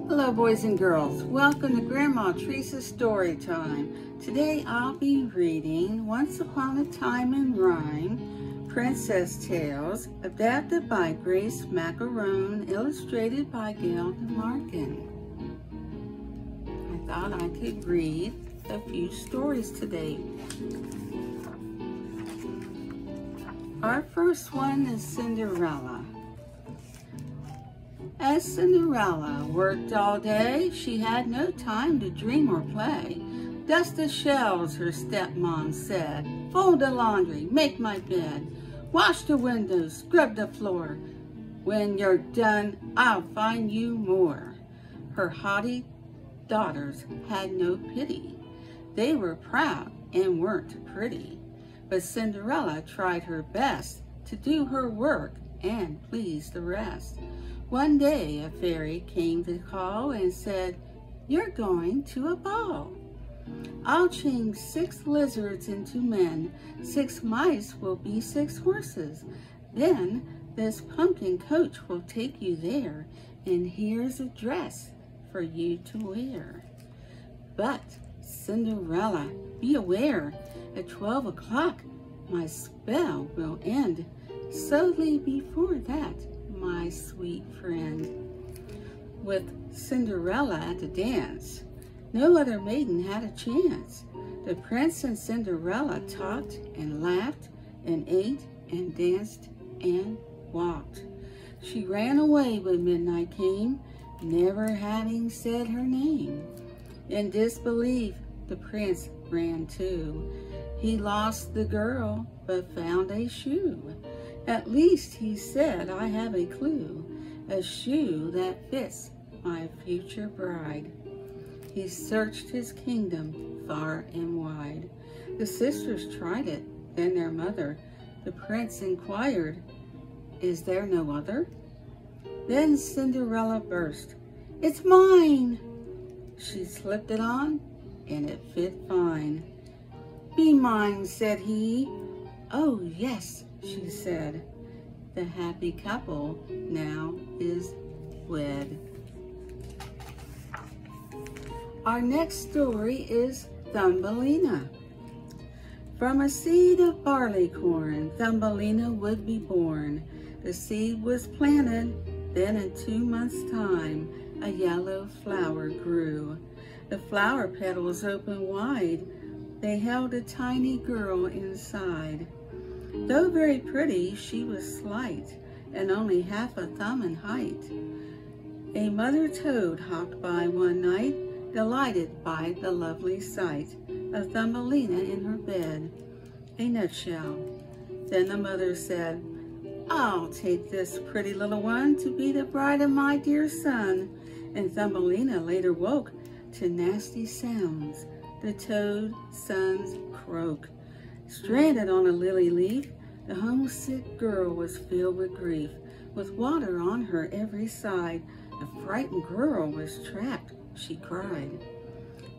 Hello boys and girls, welcome to Grandma Teresa's Story Time. Today I'll be reading Once Upon a Time in Rhyme, Princess Tales, adapted by Grace Macaron, illustrated by Gail DeMarkin. I thought I could read a few stories today. Our first one is Cinderella. As Cinderella worked all day, she had no time to dream or play. Dust the shelves, her stepmom said. Fold the laundry, make my bed. Wash the windows, scrub the floor. When you're done, I'll find you more. Her haughty daughters had no pity. They were proud and weren't pretty. But Cinderella tried her best to do her work and please the rest. One day a fairy came to call and said, "You're going to a ball. I'll change 6 lizards into men, 6 mice will be 6 horses. Then this pumpkin coach will take you there, and here's a dress for you to wear." But Cinderella, be aware, at 12 o'clock my spell will end. So leave before that, my sweet friend. With Cinderella at the dance, no other maiden had a chance. The prince and Cinderella talked and laughed and ate and danced and walked. She ran away when midnight came, never having said her name. In disbelief, the prince ran too. He lost the girl, but found a shoe. At least, he said, I have a clue, a shoe that fits my future bride. He searched his kingdom far and wide. The sisters tried it, then their mother. The prince inquired, "Is there no other?" Then Cinderella burst, "It's mine!" She slipped it on, and it fit fine. "Be mine," said he. "Oh, yes," she said. The happy couple now is wed. Our next story is Thumbelina. From a seed of barley corn, Thumbelina would be born. The seed was planted, then in 2 months' time, a yellow flower grew. The flower petals opened wide. They held a tiny girl inside. Though very pretty, she was slight, and only half a thumb in height. A mother toad hopped by one night, delighted by the lovely sight of Thumbelina in her bed. A nutshell. Then the mother said, "I'll take this pretty little one to be the bride of my dear son." And Thumbelina later woke to nasty sounds, the toad son's croak. Stranded on a lily leaf, the homesick girl was filled with grief. With water on her every side, the frightened girl was trapped, she cried.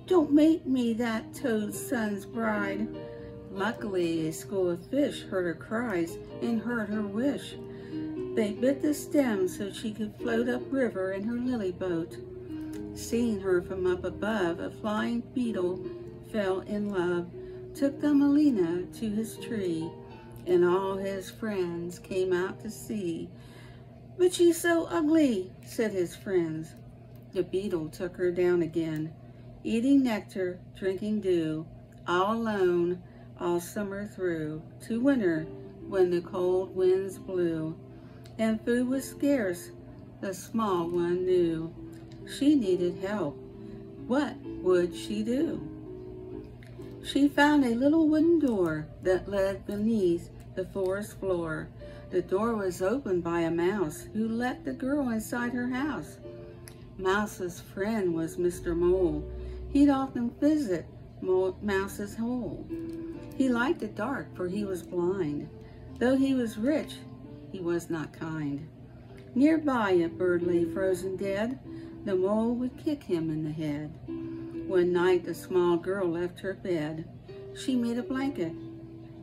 "Don't make me that toad son's bride." Luckily, a school of fish heard her cries and heard her wish. They bit the stem so she could float upriver in her lily boat. Seeing her from up above, a flying beetle fell in love, took Thumbelina to his tree, and all his friends came out to see. "But she's so ugly," said his friends. The beetle took her down again, eating nectar, drinking dew, all alone, all summer through, to winter, when the cold winds blew, and food was scarce, the small one knew. She needed help. What would she do? She found a little wooden door that led beneath the forest floor. The door was opened by a mouse who let the girl inside her house. Mouse's friend was Mr. Mole. He'd often visit Mouse's hole. He liked the dark, for he was blind. Though he was rich, he was not kind. Nearby a bird lay frozen dead. The mole would kick him in the head. One night the small girl left her bed. She made a blanket.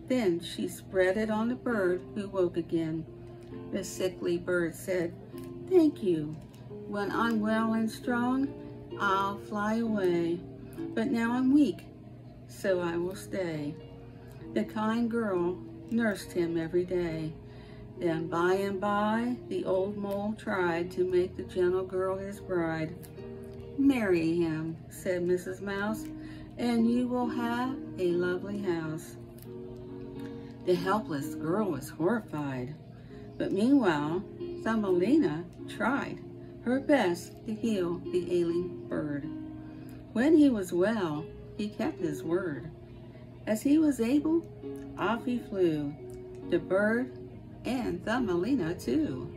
Then she spread it on the bird, who woke again. The sickly bird said, "Thank you. When I'm well and strong, I'll fly away. But now I'm weak, so I will stay. The kind girl nursed him every day. Then by and by, the old mole tried to make the gentle girl his bride. Marry him, said Mrs. Mouse, and you will have a lovely house. The helpless girl was horrified, but meanwhile, Thumbelina tried her best to heal the ailing bird. When he was well, he kept his word. As he was able, off he flew, the bird and Thumbelina too.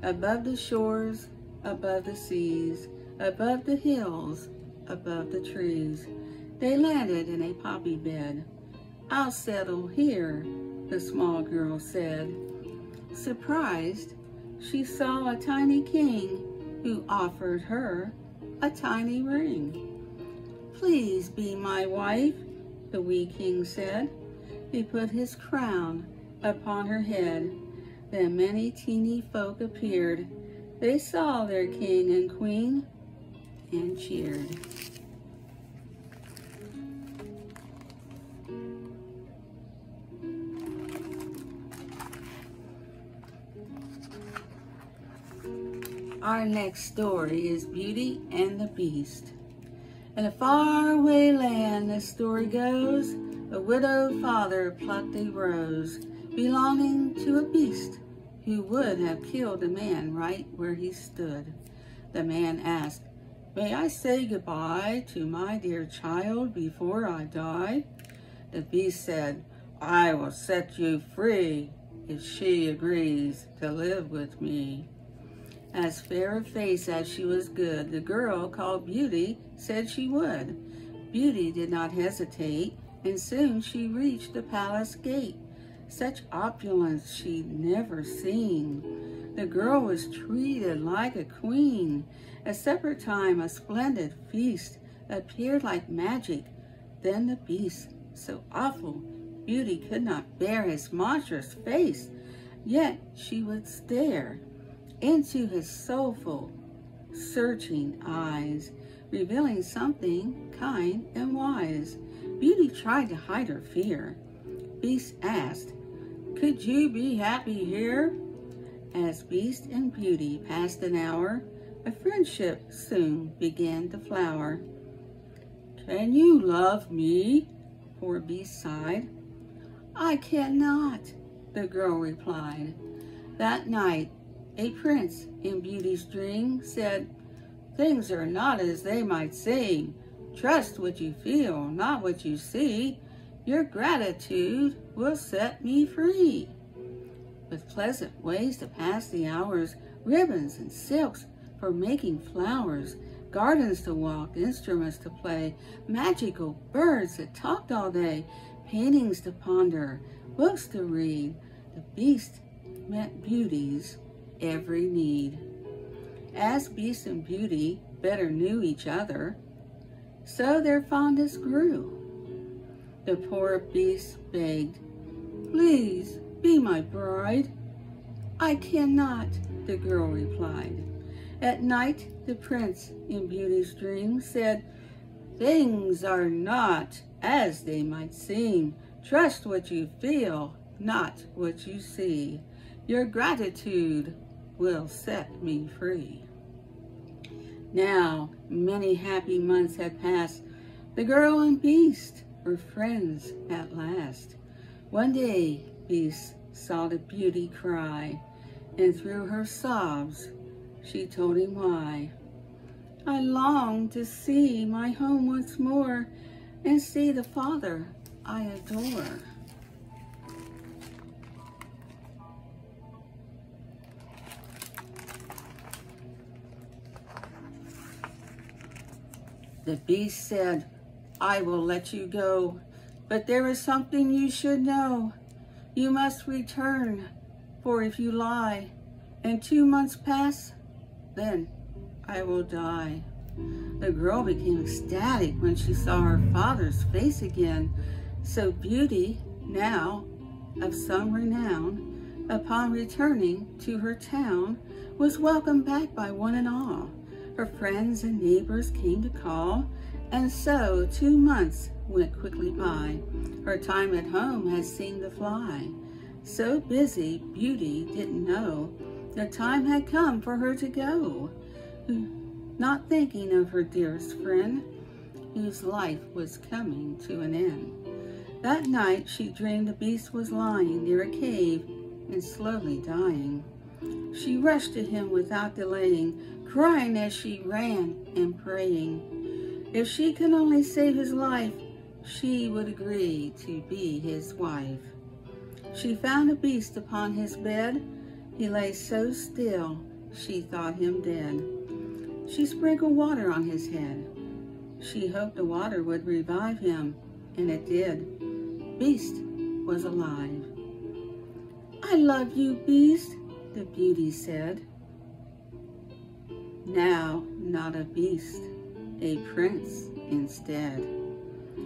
Above the shores, above the seas, above the hills, above the trees, they landed in a poppy bed. I'll settle here, the small girl said. Surprised, she saw a tiny king who offered her a tiny ring. Please be my wife, the wee king said. He put his crown upon her head. Then many teeny folk appeared. They saw their king and queen and cheered. Our next story is Beauty and the Beast. In a faraway land, the story goes, a widowed father plucked a rose belonging to a beast who would have killed a man right where he stood. The man asked, "May I say goodbye to my dear child before I die?" The beast said, "I will set you free if she agrees to live with me." As fair a face as she was good, the girl called Beauty said she would. Beauty did not hesitate, and soon she reached the palace gate. Such opulence she'd never seen. The girl was treated like a queen. At supper time, a splendid feast appeared like magic. Then the beast, so awful, Beauty could not bear his monstrous face. Yet she would stare into his soulful, searching eyes, revealing something kind and wise. Beauty tried to hide her fear. Beast asked, "Could you be happy here?" As Beast and Beauty passed an hour, a friendship soon began to flower. "Can you love me?" poor Beast sighed. "I cannot," the girl replied. That night, a prince in Beauty's dream said, "Things are not as they might seem. Trust what you feel, not what you see. Your gratitude will set me free." With pleasant ways to pass the hours, ribbons and silks for making flowers, gardens to walk, instruments to play, magical birds that talked all day, paintings to ponder, books to read, the Beast met Beauty's every need. As Beast and Beauty better knew each other, so their fondness grew. The poor Beast begged, "Please be my bride." "I cannot," the girl replied. At night, the prince in Beauty's dream said, "Things are not as they might seem. Trust what you feel, not what you see. Your gratitude will set me free." Now, many happy months had passed. The girl and Beast were friends at last. One day, Beast saw the Beauty cry, and through her sobs, she told him why. "I long to see my home once more, and see the father I adore." The Beast said, "I will let you go, but there is something you should know. You must return, for if you lie, and 2 months pass, then I will die." The girl became ecstatic when she saw her father's face again. So Beauty, now of some renown, upon returning to her town, was welcomed back by one and all. Her friends and neighbors came to call, and so 2 months went quickly by. Her time at home had seemed to fly. So busy, Beauty didn't know the time had come for her to go, not thinking of her dearest friend, whose life was coming to an end. That night she dreamed the beast was lying near a cave and slowly dying. She rushed to him without delaying, crying as she ran and praying. If she could only save his life, she would agree to be his wife. She found the beast upon his bed. He lay so still, she thought him dead. She sprinkled water on his head. She hoped the water would revive him, and it did. Beast was alive. "I love you, Beast," the beauty said. Now, not a beast, a prince instead.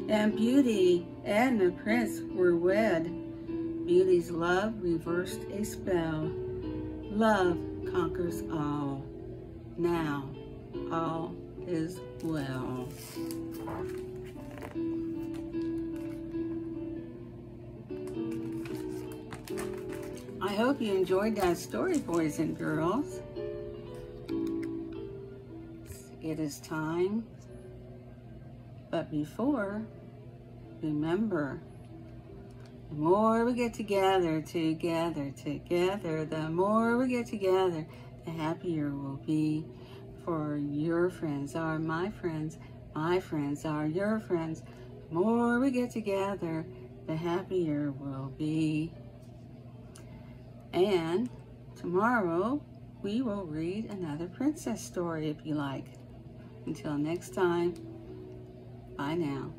And Beauty and the prince were wed. Beauty's love reversed a spell. Love conquers all. Now, all is well. I hope you enjoyed that story, boys and girls. It is time. But before, remember, the more we get together, the more we get together, the happier we'll be. For your friends are my friends are your friends. The more we get together, the happier we'll be. And tomorrow, we will read another princess story if you like. Until next time, bye now.